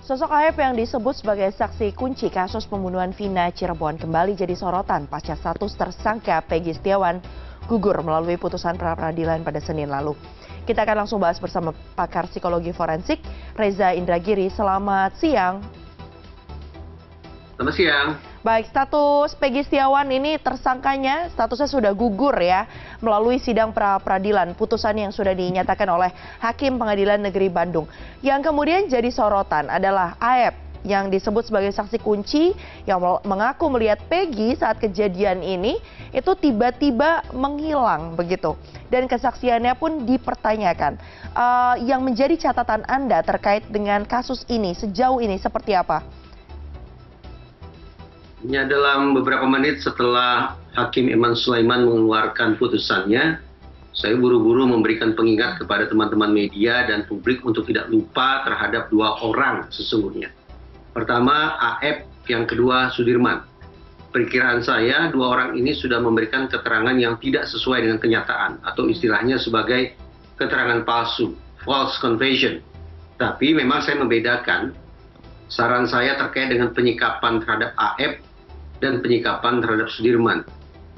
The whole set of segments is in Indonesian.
Sosok Aep yang disebut sebagai saksi kunci kasus pembunuhan Vina Cirebon kembali jadi sorotan pasca status tersangka Peggy Setiawan gugur melalui putusan pra-peradilan pada Senin lalu. Kita akan langsung bahas bersama pakar psikologi forensik Reza Indragiri. Selamat siang. Selamat siang. Baik, status Peggy Setiawan ini tersangkanya statusnya sudah gugur ya melalui sidang pra-peradilan, putusan yang sudah dinyatakan oleh Hakim Pengadilan Negeri Bandung. Yang kemudian jadi sorotan adalah Aep yang disebut sebagai saksi kunci yang mengaku melihat Peggy saat kejadian ini itu tiba-tiba menghilang begitu. Dan kesaksiannya pun dipertanyakan. Yang menjadi catatan Anda terkait dengan kasus ini sejauh ini seperti apa? Ya, dalam beberapa menit setelah Hakim Iman Sulaiman mengeluarkan putusannya, saya buru-buru memberikan pengingat kepada teman-teman media dan publik untuk tidak lupa terhadap dua orang sesungguhnya. Pertama, Aep, yang kedua Sudirman. Perkiraan saya, dua orang ini sudah memberikan keterangan yang tidak sesuai dengan kenyataan, atau istilahnya sebagai keterangan palsu, false confession. Tapi memang saya membedakan, saran saya terkait dengan penyikapan terhadap Aep dan penyikapan terhadap Sudirman.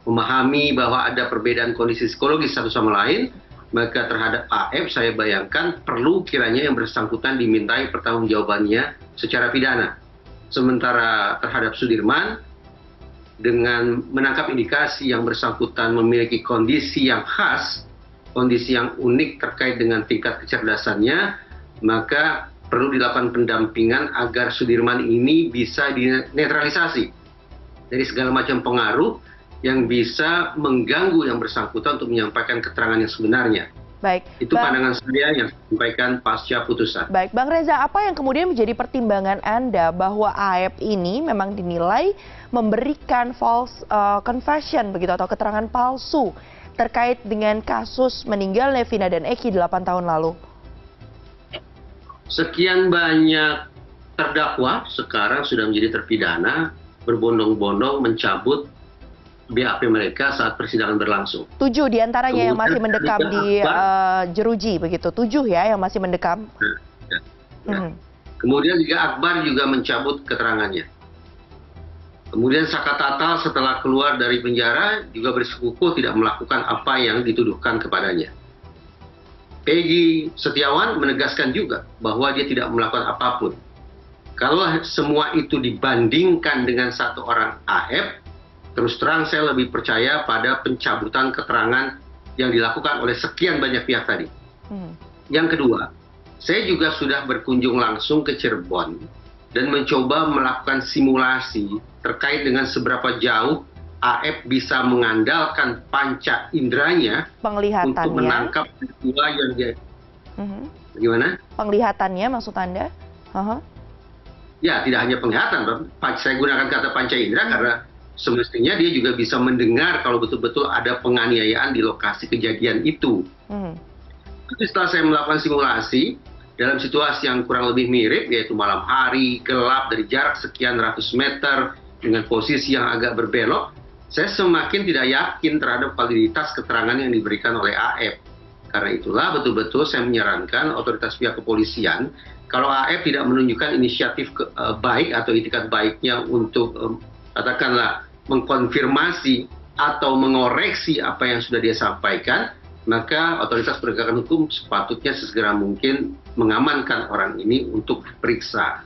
Memahami bahwa ada perbedaan kondisi psikologis satu sama lain, maka terhadap Aep saya bayangkan perlu kiranya yang bersangkutan dimintai pertanggungjawabannya secara pidana. Sementara terhadap Sudirman, dengan menangkap indikasi yang bersangkutan memiliki kondisi yang khas, kondisi yang unik terkait dengan tingkat kecerdasannya, maka perlu dilakukan pendampingan agar Sudirman ini bisa dinetralisasi dari segala macam pengaruh yang bisa mengganggu yang bersangkutan untuk menyampaikan keterangan yang sebenarnya. Baik. Itu pandangan saya yang disampaikan pasca putusan. Baik, Bang Reza, apa yang kemudian menjadi pertimbangan Anda bahwa Aep ini memang dinilai memberikan false confession begitu atau keterangan palsu terkait dengan kasus meninggalnya Vina dan Eki 8 tahun lalu? Sekian banyak terdakwa sekarang sudah menjadi terpidana, berbondong-bondong mencabut BAP mereka saat persidangan berlangsung. 7 diantaranya yang masih Kemudian mendekam di jeruji begitu, 7 ya yang masih mendekam. Kemudian juga Akbar juga mencabut keterangannya. Kemudian Saka Tatal setelah keluar dari penjara juga bersikukuh tidak melakukan apa yang dituduhkan kepadanya. Peggy Setiawan menegaskan juga bahwa dia tidak melakukan apapun. Kalau semua itu dibandingkan dengan satu orang Aep, terus terang saya lebih percaya pada pencabutan keterangan yang dilakukan oleh sekian banyak pihak tadi. Yang kedua, saya juga sudah berkunjung langsung ke Cirebon dan mencoba melakukan simulasi terkait dengan seberapa jauh Aep bisa mengandalkan panca inderanya untuk menangkap peristiwa yang dia. Bagaimana? Penglihatannya maksud Anda? Ya, tidak hanya penglihatan. Saya gunakan kata panca indera karena semestinya dia juga bisa mendengar kalau betul-betul ada penganiayaan di lokasi kejadian itu. Tapi setelah saya melakukan simulasi, dalam situasi yang kurang lebih mirip, yaitu malam hari, gelap, dari jarak sekian ratus meter, dengan posisi yang agak berbelok, saya semakin tidak yakin terhadap validitas keterangan yang diberikan oleh Aep. Karena itulah betul-betul saya menyarankan otoritas pihak kepolisian, kalau Aep tidak menunjukkan inisiatif baik atau itikat baiknya untuk katakanlah mengkonfirmasi atau mengoreksi apa yang sudah dia sampaikan, maka otoritas penegakan hukum sepatutnya sesegera mungkin mengamankan orang ini untuk diperiksa.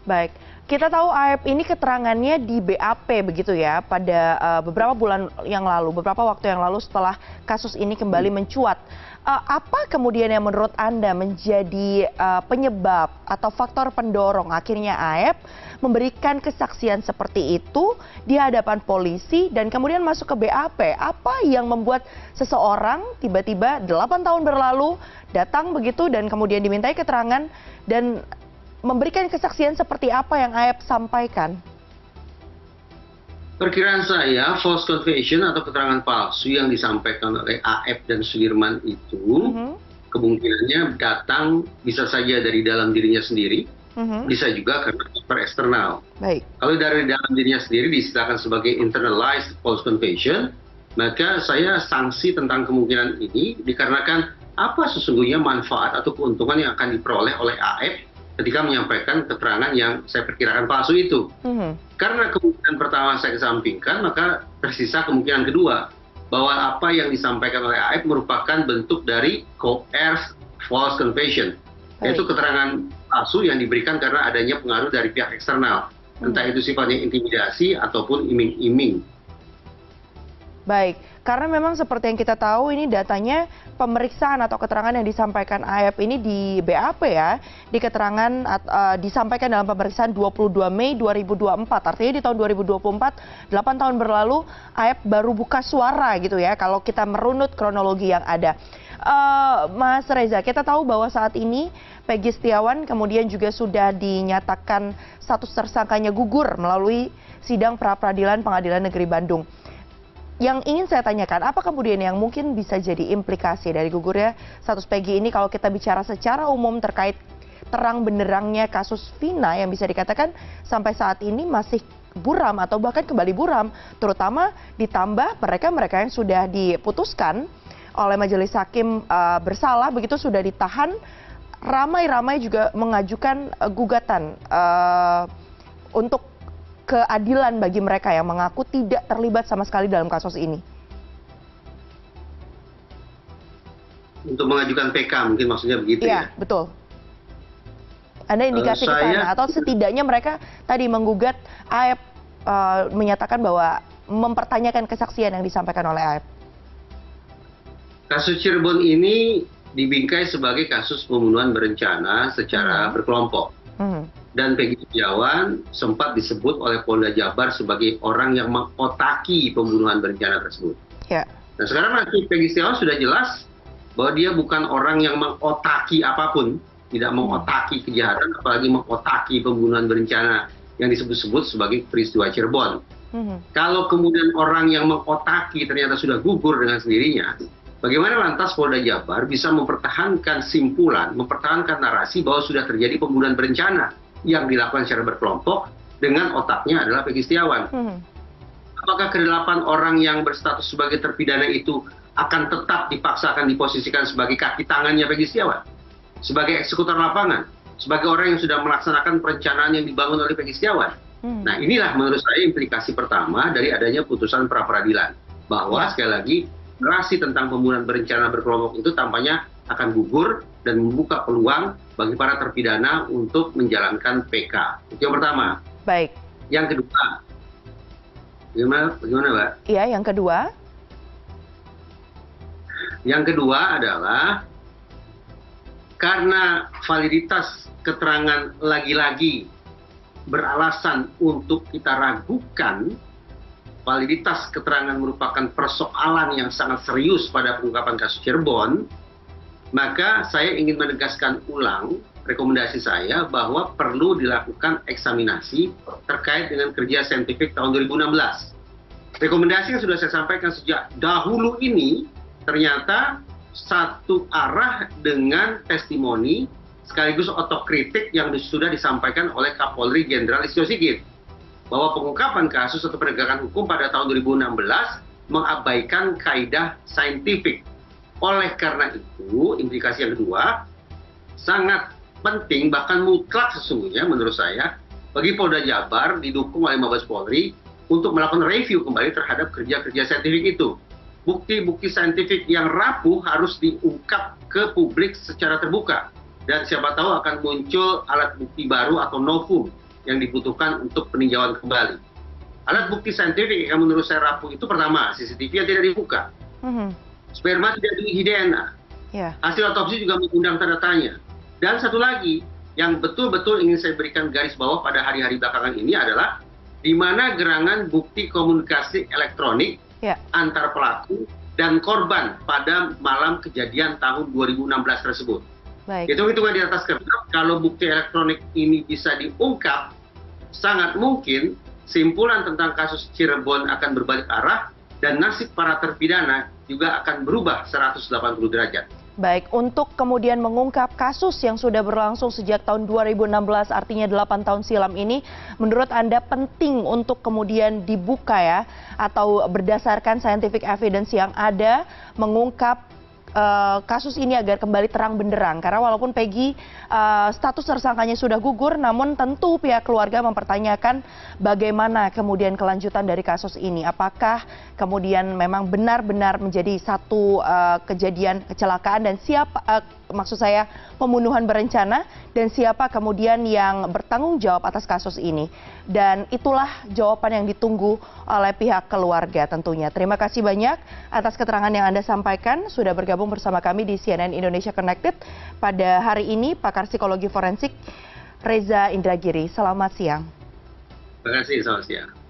Baik. Kita tahu Aep ini keterangannya di BAP begitu ya pada beberapa bulan yang lalu, beberapa waktu yang lalu setelah kasus ini kembali mencuat. Apa kemudian yang menurut Anda menjadi penyebab atau faktor pendorong akhirnya Aep memberikan kesaksian seperti itu di hadapan polisi dan kemudian masuk ke BAP? Apa yang membuat seseorang tiba-tiba 8 tahun berlalu datang begitu dan kemudian dimintai keterangan dan memberikan kesaksian seperti apa yang Aep sampaikan? Perkiraan saya, false confession atau keterangan palsu yang disampaikan oleh Aep dan Sudirman itu kemungkinannya datang bisa saja dari dalam dirinya sendiri, bisa juga karena faktor eksternal. Baik. Kalau dari dalam dirinya sendiri disitakan sebagai internalized false confession, maka saya sanksi tentang kemungkinan ini dikarenakan apa sesungguhnya manfaat atau keuntungan yang akan diperoleh oleh Aep ketika menyampaikan keterangan yang saya perkirakan palsu itu. Karena kemungkinan pertama saya kesampingkan, maka tersisa kemungkinan kedua, bahwa apa yang disampaikan oleh AF merupakan bentuk dari coerced false confession, yaitu keterangan palsu yang diberikan karena adanya pengaruh dari pihak eksternal, entah itu sifatnya intimidasi ataupun iming-iming. Baik, karena memang seperti yang kita tahu ini datanya pemeriksaan atau keterangan yang disampaikan AF ini di BAP ya, di keterangan disampaikan dalam pemeriksaan 22 Mei 2024, artinya di tahun 2024, 8 tahun berlalu AF baru buka suara gitu ya, kalau kita merunut kronologi yang ada. Mas Reza, kita tahu bahwa saat ini Peggy Setiawan kemudian juga sudah dinyatakan status tersangkanya gugur melalui sidang pra-peradilan Pengadilan Negeri Bandung. Yang ingin saya tanyakan, apa kemudian yang mungkin bisa jadi implikasi dari gugurnya status Peggy ini kalau kita bicara secara umum terkait terang benderangnya kasus Vina yang bisa dikatakan sampai saat ini masih buram atau bahkan kembali buram, terutama ditambah mereka yang sudah diputuskan oleh majelis hakim bersalah begitu sudah ditahan, ramai-ramai juga mengajukan gugatan untuk keadilan bagi mereka yang mengaku tidak terlibat sama sekali dalam kasus ini. Untuk mengajukan PK mungkin maksudnya begitu ya? Iya, betul. Ada indikasi ke sana atau setidaknya mereka tadi menggugat AF menyatakan bahwa mempertanyakan kesaksian yang disampaikan oleh AF. Kasus Cirebon ini dibingkai sebagai kasus pembunuhan berencana secara berkelompok. Dan Peggy Setiawan sempat disebut oleh Polda Jabar sebagai orang yang mengotaki pembunuhan berencana tersebut. Nah sekarang nanti Peggy Setiawan sudah jelas bahwa dia bukan orang yang mengotaki apapun, tidak mengotaki kejahatan, apalagi mengotaki pembunuhan berencana yang disebut-sebut sebagai peristiwa Cirebon. Kalau kemudian orang yang mengotaki ternyata sudah gugur dengan sendirinya, bagaimana lantas Polda Jabar bisa mempertahankan simpulan, mempertahankan narasi bahwa sudah terjadi pembunuhan berencana yang dilakukan secara berkelompok dengan otaknya adalah Peggy Setiawan? Apakah ke-8 orang yang berstatus sebagai terpidana itu akan tetap dipaksakan diposisikan sebagai kaki tangannya Peggy Setiawan? Sebagai eksekutor lapangan? Sebagai orang yang sudah melaksanakan perencanaan yang dibangun oleh Peggy Setiawan? Nah inilah menurut saya implikasi pertama dari adanya putusan pra-peradilan. Bahwa sekali lagi narasi tentang pembunuhan berencana berkelompok itu tampaknya akan gugur dan membuka peluang bagi para terpidana untuk menjalankan PK. Itu yang pertama. Baik. Yang kedua, bagaimana Mbak? Iya, yang kedua? Yang kedua adalah karena validitas keterangan lagi-lagi beralasan untuk kita ragukan, validitas keterangan merupakan persoalan yang sangat serius pada pengungkapan kasus Cirebon, maka saya ingin menegaskan ulang rekomendasi saya bahwa perlu dilakukan eksaminasi terkait dengan kerja saintifik tahun 2016. Rekomendasi yang sudah saya sampaikan sejak dahulu ini ternyata satu arah dengan testimoni sekaligus otokritik yang sudah disampaikan oleh Kapolri Jenderal Listio Sigit, bahwa pengungkapan kasus atau penegakan hukum pada tahun 2016 mengabaikan kaidah saintifik. Oleh karena itu, implikasi yang kedua, sangat penting, bahkan mutlak sesungguhnya menurut saya, bagi Polda Jabar didukung oleh Mabes Polri untuk melakukan review kembali terhadap kerja-kerja saintifik itu. Bukti-bukti saintifik yang rapuh harus diungkap ke publik secara terbuka. Dan siapa tahu akan muncul alat bukti baru atau novum yang dibutuhkan untuk peninjauan kembali. Alat bukti saintifik yang menurut saya rapuh itu pertama, CCTV yang tidak dibuka. Sperma tidak diuji DNA. Hasil otopsi juga mengundang tanda tanya. Dan satu lagi yang betul-betul ingin saya berikan garis bawah pada hari-hari belakangan ini adalah di mana gerangan bukti komunikasi elektronik antar pelaku dan korban pada malam kejadian tahun 2016 tersebut. Hitung-hitungan di atas kertas, kalau bukti elektronik ini bisa diungkap, sangat mungkin simpulan tentang kasus Cirebon akan berbalik arah dan nasib para terpidana juga akan berubah 180 derajat. Baik, untuk kemudian mengungkap kasus yang sudah berlangsung sejak tahun 2016, artinya 8 tahun silam ini, menurut Anda penting untuk kemudian dibuka ya, atau berdasarkan scientific evidence yang ada, mengungkap kasus ini agar kembali terang benderang? Karena walaupun Peggy status tersangkanya sudah gugur, namun tentu pihak keluarga mempertanyakan bagaimana kemudian kelanjutan dari kasus ini. Apakah kemudian memang benar-benar menjadi satu kejadian kecelakaan dan siapa, maksud saya pembunuhan berencana, dan siapa kemudian yang bertanggung jawab atas kasus ini. Dan itulah jawaban yang ditunggu oleh pihak keluarga tentunya. Terima kasih banyak atas keterangan yang Anda sampaikan. Sudah bergabung bersama kami di CNN Indonesia Connected pada hari ini, pakar psikologi forensik Reza Indragiri. Selamat siang. Terima kasih, selamat siang.